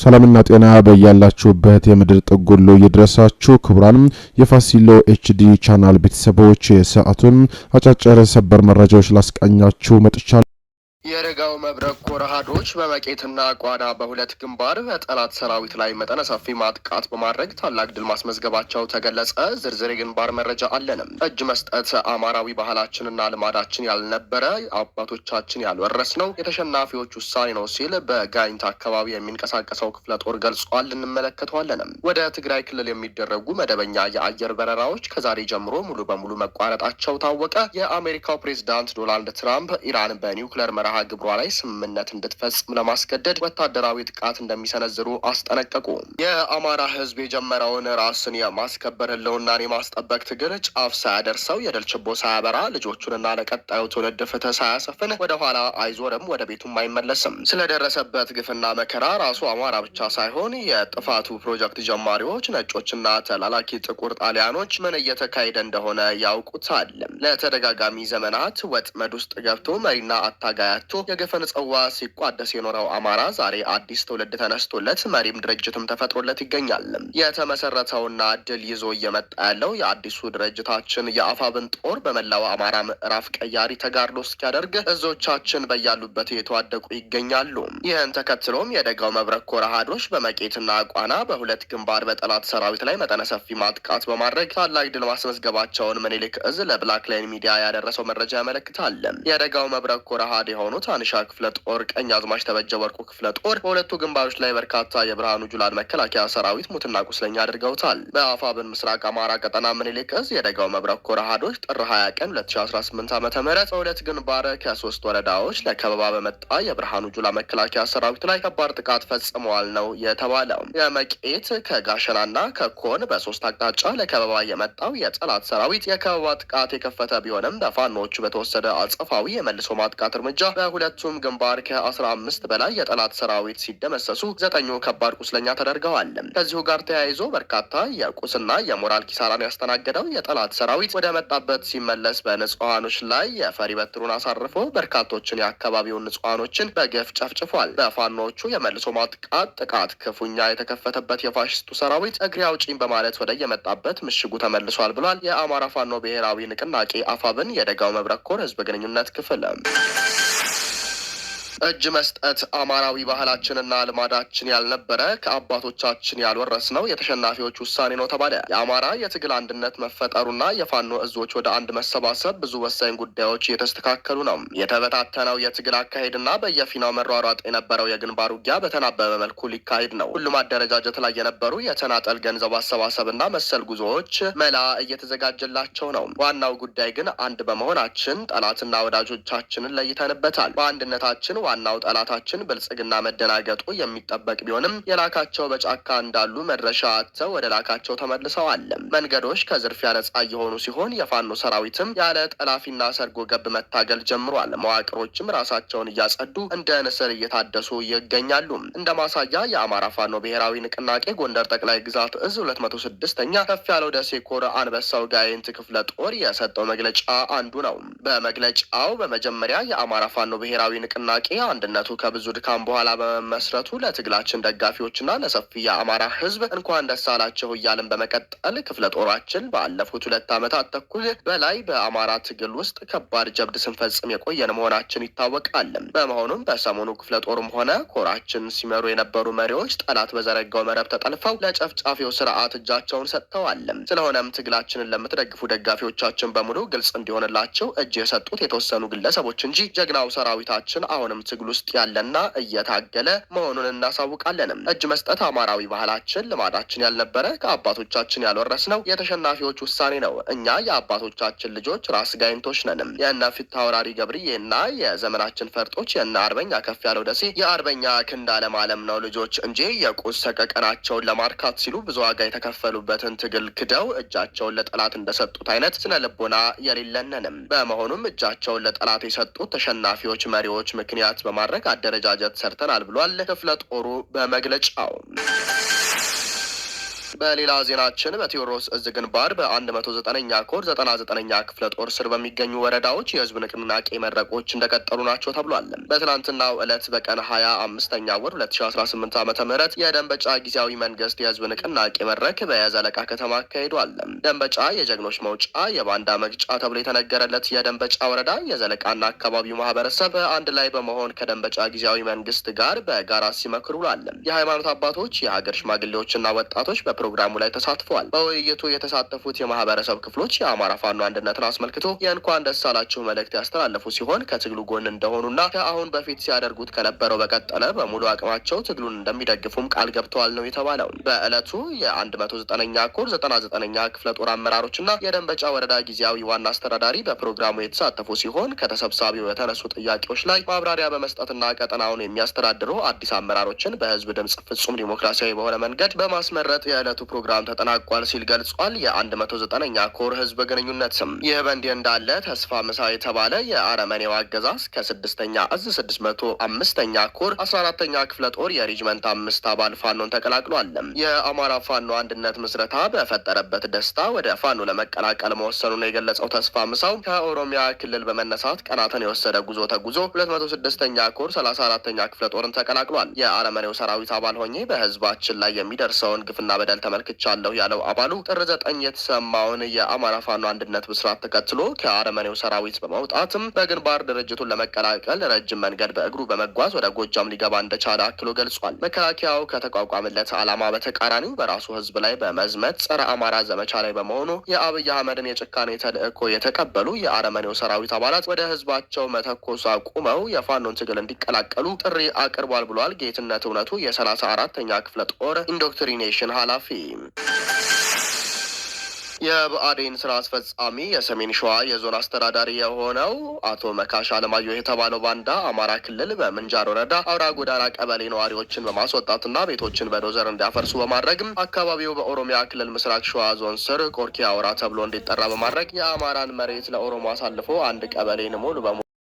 ሰላምና ጤና በያላችሁበት የምድር ጥግ ሁሉ ይድረሳችሁ። ክቡራን የፋሲሎ ኤችዲ ቻናል ቤተሰቦች የሰዓቱን አጫጭር ሰበር መረጃዎች ላስቃኛችሁ መጥቻለሁ። የረጋው መብረቅ ኮር አሃዶች በመቄትና ቋዳ በሁለት ግንባር በጠላት ሰራዊት ላይ መጠነ ሰፊ ማጥቃት በማድረግ ታላቅ ድል ማስመዝገባቸው ተገለጸ። ዝርዝር የግንባር መረጃ አለንም። እጅ መስጠት አማራዊ ባህላችንና ልማዳችን ያልነበረ አባቶቻችን ያልወረስነው የተሸናፊዎች ውሳኔ ነው ሲል በጋይንት አካባቢ የሚንቀሳቀሰው ክፍለ ጦር ገልጿል። እንመለከተዋለንም። ወደ ትግራይ ክልል የሚደረጉ መደበኛ የአየር በረራዎች ከዛሬ ጀምሮ ሙሉ በሙሉ መቋረጣቸው ታወቀ። የአሜሪካው ፕሬዝዳንት ዶናልድ ትራምፕ ኢራን በኒውክሌር መርሃ ግብሯ ላይ ስምምነት እንድትፈጽም ለማስገደድ ወታደራዊ ጥቃት እንደሚሰነዝሩ አስጠነቀቁ። የአማራ ሕዝብ የጀመረውን ራስን የማስከበር ህልውናን የማስጠበቅ ትግል ጫፍ ሳያደርሰው የድል ችቦ ሳያበራ ልጆቹንና ለቀጣዩ ትውልድ ፍትህ ሳያሰፍን ወደ ኋላ አይዞርም፣ ወደ ቤቱም አይመለስም። ስለደረሰበት ግፍና መከራ ራሱ አማራ ብቻ ሳይሆን የጥፋቱ ፕሮጀክት ጀማሪዎች ነጮችና ተላላኪ ጥቁር ጣሊያኖች ምን እየተካሄደ እንደሆነ ያውቁታል። ለተደጋጋሚ ዘመናት ወጥመድ ውስጥ ገብቶ መሪና አታጋያ የግፍን ጽዋ ሲቋደስ የኖረው አማራ ዛሬ አዲስ ትውልድ ተነስቶለት መሪም ድርጅትም ተፈጥሮለት ይገኛል። የተመሰረተውና ድል ይዞ እየመጣ ያለው የአዲሱ ድርጅታችን የአፋብን ጦር በመላው አማራ ምዕራፍ ቀያሪ ተጋድሎ እስኪያደርግ እዞቻችን በያሉበት የተዋደቁ ይገኛሉ። ይህን ተከትሎም የደጋው መብረቅ ኮር አሃዶች በመቄትና ቋና በሁለት ግንባር በጠላት ሰራዊት ላይ መጠነ ሰፊ ማጥቃት በማድረግ ታላቅ ድል ማስመዝገባቸውን ምኒልክ እዝ ለብላክ ላይን ሚዲያ ያደረሰው መረጃ ያመለክታል። የደጋው መብረቅ ኮር አሃድ የሆኑት አንሻ ክፍለ ጦር፣ ቀኝ አዝማች ተበጀ ወርቁ ክፍለ ጦር በሁለቱ ግንባሮች ላይ በርካታ የብርሃኑ ጁላን መከላከያ ሰራዊት ሙትና ቁስለኛ አድርገውታል። በአፋብን ምስራቅ አማራ ቀጠና ምኒልክ እዝ የደጋው መብረቅ ኮር አሃዶች ጥር 20 ቀን 2018 ዓ.ም በሁለት ግንባር ከ3 ወረዳዎች ለከበባ በመጣ የብርሃኑ ጁላ መከላከያ ሰራዊት ላይ ከባድ ጥቃት ፈጽመዋል ነው የተባለው። የመቄት ከጋሸናና ከኮን በ3 አቅጣጫ ለከበባ የመጣው የጠላት ሰራዊት የከበባ ጥቃት የከፈተ ቢሆንም በፋኖቹ በተወሰደ አጸፋዊ የመልሶ ማጥቃት እርምጃ በሁለቱም ግንባር ከ15 በላይ የጠላት ሰራዊት ሲደመሰሱ 9 ከባድ ቁስለኛ ተደርገዋል። ከዚሁ ጋር ተያይዞ በርካታ የቁስና የሞራል ኪሳራን ያስተናገደው የጠላት ሰራዊት ወደ መጣበት ሲመለስ በንጹሃኖች ላይ የፈሪ በትሩን አሳርፎ በርካቶችን የአካባቢውን ንጹሃኖችን በግፍ ጨፍጭፏል። በፋኖቹ የመልሶ ማጥቃት ጥቃት ክፉኛ የተከፈተበት የፋሽስቱ ሰራዊት እግሬ አውጪኝ በማለት ወደ የመጣበት ምሽጉ ተመልሷል ብሏል። የአማራ ፋኖ ብሔራዊ ንቅናቄ አፋብን የደጋው መብረቅ ኮር ህዝብ ግንኙነት ክፍል እጅ መስጠት አማራዊ ባህላችንና ልማዳችን ያልነበረ ከአባቶቻችን ያልወረስነው የተሸናፊዎች ውሳኔ ነው ተባለ። የአማራ የትግል አንድነት መፈጠሩና የፋኖ እዞች ወደ አንድ መሰባሰብ ብዙ ወሳኝ ጉዳዮች እየተስተካከሉ ነው። የተበታተነው የትግል አካሄድና በየፊናው መሯሯጥ የነበረው የግንባር ውጊያ በተናበበ መልኩ ሊካሄድ ነው። ሁሉም አደረጃጀት ላይ የነበሩ የተናጠል ገንዘብ አሰባሰብና መሰል ጉዞዎች መላ እየተዘጋጀላቸው ነው። ዋናው ጉዳይ ግን አንድ በመሆናችን ጠላትና ወዳጆቻችንን ለይተንበታል። በአንድነታችን ዋናው ጠላታችን ብልጽግና መደናገጡ የሚጠበቅ ቢሆንም የላካቸው በጫካ እንዳሉ መድረሻ አጥተው ወደ ላካቸው ተመልሰዋል። መንገዶች ከዝርፊያ ነጻ እየሆኑ ሲሆን የፋኖ ሰራዊትም ያለ ጠላፊና ሰርጎ ገብ መታገል ጀምሯል። መዋቅሮችም ራሳቸውን እያጸዱ እንደ ንስር እየታደሱ ይገኛሉ። እንደ ማሳያ የአማራ ፋኖ ብሔራዊ ንቅናቄ ጎንደር ጠቅላይ ግዛት እዝ 206ኛ ከፍ ያለው ደሴ ኮር አንበሳው ጋይንት ክፍለ ጦር የሰጠው መግለጫ አንዱ ነው። በመግለጫው በመጀመሪያ የአማራ ፋኖ ብሔራዊ ንቅናቄ አንድነቱ ከብዙ ድካም በኋላ በመመስረቱ ለትግላችን ደጋፊዎችና ለሰፊ የአማራ ሕዝብ እንኳን ደስ አላችሁ እያልን በመቀጠል ክፍለ ጦራችን ባለፉት 2 ዓመታት ተኩል በላይ በአማራ ትግል ውስጥ ከባድ ጀብድ ስንፈጽም የቆየን መሆናችን ይታወቃል። በመሆኑም በሰሞኑ ክፍለ ጦርም ሆነ ኮራችን ሲመሩ የነበሩ መሪዎች ጠላት በዘረጋው መረብ ተጠልፈው ለጨፍጫፊው ስርዓት እጃቸውን ሰጥተዋል። ስለሆነም ትግላችንን ለምትደግፉ ደጋፊዎቻችን በሙሉ ግልጽ እንዲሆንላቸው እጅ የሰጡት የተወሰኑ ግለሰቦች እንጂ ጀግናው ሰራዊታችን አሁንም ትግል ውስጥ ያለና እየታገለ መሆኑን እናሳውቃለንም። እጅ መስጠት አማራዊ ባህላችን ልማዳችን ያልነበረ ከአባቶቻችን ያልወረስነው የተሸናፊዎች ውሳኔ ነው። እኛ የአባቶቻችን ልጆች ራስ ጋይንቶች ነንም። የእነ ፊት አውራሪ ገብርዬና የዘመናችን ፈርጦች የእነ አርበኛ ከፍ ያለው ደሴ የአርበኛ ክንድ አለም አለም ነው ልጆች እንጂ የቁስ ሰቀቀናቸውን ለማርካት ሲሉ ብዙ ዋጋ የተከፈሉበትን ትግል ክደው እጃቸውን ለጠላት እንደሰጡት አይነት ስነ ልቦና የሌለንንም። በመሆኑም እጃቸውን ለጠላት የሰጡት ተሸናፊዎች መሪዎች ምክንያት በማድረግ አደረጃጀት ሰርተናል ብሏል ክፍለ ጦሩ በመግለጫው። በሌላ ዜናችን በቴዎድሮስ እዝ ግንባር በ109ኛ ኮር 99ኛ ክፍለ ጦር ስር በሚገኙ ወረዳዎች የህዝብ ንቅናቄ መድረኮች እንደቀጠሉ ናቸው ተብሏል። በትናንትናው ዕለት በቀን 25ኛ ወር 2018 ዓ.ም የደንበጫ ጊዜያዊ መንግስት የህዝብ ንቅናቄ መድረክ በየዘለቃ ከተማ አካሂዷል። ደንበጫ የጀግኖች መውጫ የባንዳ መግጫ ተብሎ የተነገረለት የደንበጫ ወረዳ የዘለቃና አካባቢው ማህበረሰብ አንድ ላይ በመሆን ከደንበጫ ጊዜያዊ መንግስት ጋር በጋራ ሲመክሩ ውለዋል። የሃይማኖት አባቶች፣ የሀገር ሽማግሌዎችና ወጣቶች በፕሮግራሙ ላይ ተሳትፈዋል። በውይይቱ የተሳተፉት የማህበረሰብ ክፍሎች የአማራ ፋኖ አንድነትን አስመልክቶ የእንኳን ደስ አላችሁ መልእክት ያስተላለፉ ሲሆን ከትግሉ ጎን እንደሆኑና ከአሁን በፊት ሲያደርጉት ከነበረው በቀጠለ በሙሉ አቅማቸው ትግሉን እንደሚደግፉም ቃል ገብተዋል ነው የተባለው። በዕለቱ የ109ኛ ኮር 99ኛ ክፍለ ጦር አመራሮችና የደንበጫ ወረዳ ጊዜያዊ ዋና አስተዳዳሪ በፕሮግራሙ የተሳተፉ ሲሆን ከተሰብሳቢው የተነሱ ጥያቄዎች ላይ ማብራሪያ በመስጠትና ቀጠናውን የሚያስተዳድሩ አዲስ አመራሮችን በህዝብ ድምጽ ፍጹም ዲሞክራሲያዊ በሆነ መንገድ በማስመረጥ የዕለቱ ፕሮግራም ተጠናቋል ሲል ገልጿል። የ109ኛ ኮር ህዝብ ግንኙነት ስም ይህ በእንዲህ እንዳለ ተስፋ ምሳ የተባለ የአረመኔው አገዛዝ ከ6ኛ እዝ 605ኛ ኮር 14ኛ ክፍለ ጦር የሪጅመንት 5 አባል ፋኖን ተቀላቅሏል። የአማራ ፋኖ አንድነት ምስረታ በፈጠረበት ደስታ ወደ ፋኖ ለመቀላቀል መወሰኑን የገለጸው ተስፋ ምሳው ከኦሮሚያ ክልል በመነሳት ቀናትን የወሰደ ጉዞ ተጉዞ 206ኛ ኮር 34ኛ ክፍለ ጦርን ተቀላቅሏል። የአረመኔው ሰራዊት አባል ሆኜ በህዝባችን ላይ የሚደርሰውን ግፍና በደል ተመልክቻለሁ ያለው አባሉ ጥር 9 የተሰማውን የአማራ ፋኖ አንድነት ብስራት ተከትሎ ከአረመኔው ሰራዊት በመውጣትም በግንባር ድርጅቱን ለመቀላቀል ረጅም መንገድ በእግሩ በመጓዝ ወደ ጎጃም ሊገባ እንደቻለ አክሎ ገልጿል። መከላከያው ከተቋቋመለት ዓላማ በተቃራኒው በራሱ ህዝብ ላይ በመዝመት ጸረ አማራ ዘመቻ ላይ በመሆኑ የአብይ አህመድን የጭካኔ ተልእኮ የተቀበሉ የአረመኔው ሰራዊት አባላት ወደ ህዝባቸው መተኮስ አቁመው የፋኖን ትግል እንዲቀላቀሉ ጥሪ አቅርቧል ብሏል። ጌትነት እውነቱ የ34ኛ ክፍለ ጦር ኢንዶክትሪኔሽን ኃላፊ። የብአዴን ስራ አስፈጻሚ የሰሜን ሸዋ የዞን አስተዳዳሪ የሆነው አቶ መካሽ አለማየሁ የተባለው ባንዳ አማራ ክልል በምንጃር ወረዳ አውራ ጎዳና ቀበሌ ነዋሪዎችን በማስወጣትና ቤቶችን በዶዘር እንዲያፈርሱ በማድረግም አካባቢው በኦሮሚያ ክልል ምስራቅ ሸዋ ዞን ስር ቆርኪ አውራ ተብሎ እንዲጠራ በማድረግ የአማራን መሬት ለኦሮሞ አሳልፎ አንድ ቀበሌን ሙሉ በሙሉ